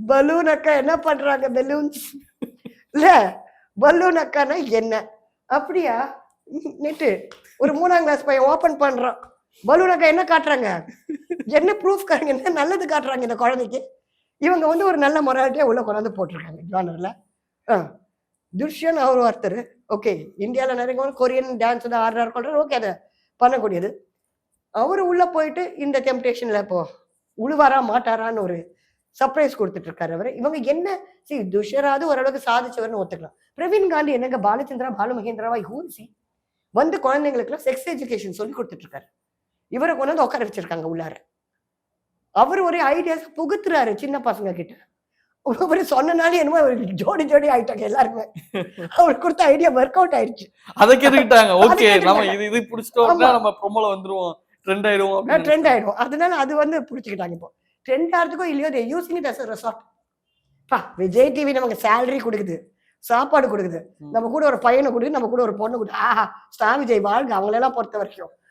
balloon அக்கா என்ன பண்றாங்க பெலூன்ஸ் இல்ல பலூன் அக்கானா என்ன அப்படியா நேற்று ஒரு 3ஆம் கிளாஸ் பையன் ஓபன் பண்றான் பலூன் அக்கா என்ன காட்டுறாங்க என்ன ப்ரூஃப் காட்டுங்க என்ன நல்லது காட்டுறாங்க இந்த குழந்தைக்கு இவங்க வந்து ஒரு நல்ல மொராலிட்டியா உள்ள கொண்டாந்து போட்டிருக்காங்க ஜானர்ல துஷ்யன் அவர் ஒருத்தர் ஓகே இந்தியாவில் நிறைய கொரியன் டான்ஸ் தான் ஆடுறாரு கொள்றாரு ஓகே அதை பண்ணக்கூடியது அவரு உள்ள போயிட்டு இந்த டெம்டேஷன்ல இப்போ உழுவாரா மாட்டாரான்னு ஒரு சர்ப்ரைஸ் கொடுத்துட்டு இருக்காரு அவரு இவங்க என்ன சரி துஷராது ஓரளவுக்கு சாதிச்சவர்னு ஒத்துக்கலாம் பிரவீன் காந்தி என்னங்க பாலச்சந்திரா பாலுமகேந்திராவா ஹூசி வந்து குழந்தைங்களுக்குலாம் செக்ஸ் எஜுகேஷன் சொல்லி கொடுத்துட்டு இருக்காரு இவரை கொண்டு வந்து உட்கார வச்சிருக்காங்க உள்ளார அவர் ஒரு ஐடியாஸ் புகுத்துறாரு சின்ன பசங்க கிட்ட அவரு சொன்னனாலே என்னமோ ஜோடி ஜோடி ஆயிட்டாங்க எல்லாருமே அவருக்கு கொடுத்த ஐடியா ஒர்க் அவுட் ஆயிடுச்சு அதை கேட்டுக்கிட்டாங்க ஓகே நம்ம இது பிடிச்சிட்டோம்னா நம்ம ப்ரோமோல வந்துருவோம் ட்ரெண்ட் ஆயிடும் அதனால அது வந்து பிடிச்சிக்கிட்டாங்க இப்போ ட்ரெண்ட் ஆகிறதுக்கும் இல்லையோ அதை using it as a resort பா விஜய் டிவி நமக்கு சேலரி கொடுக்குது சாப்பாடு கொடுக்குது நம்ம கூட ஒரு பையனை கொடுக்குது நம்ம கூட ஒரு பொண்ணு கொடுக்குது ஆஹா ஸ்டார் விஜய் வாழ்க அவங்களெல்லாம் பொறுத்த வரைக்கும்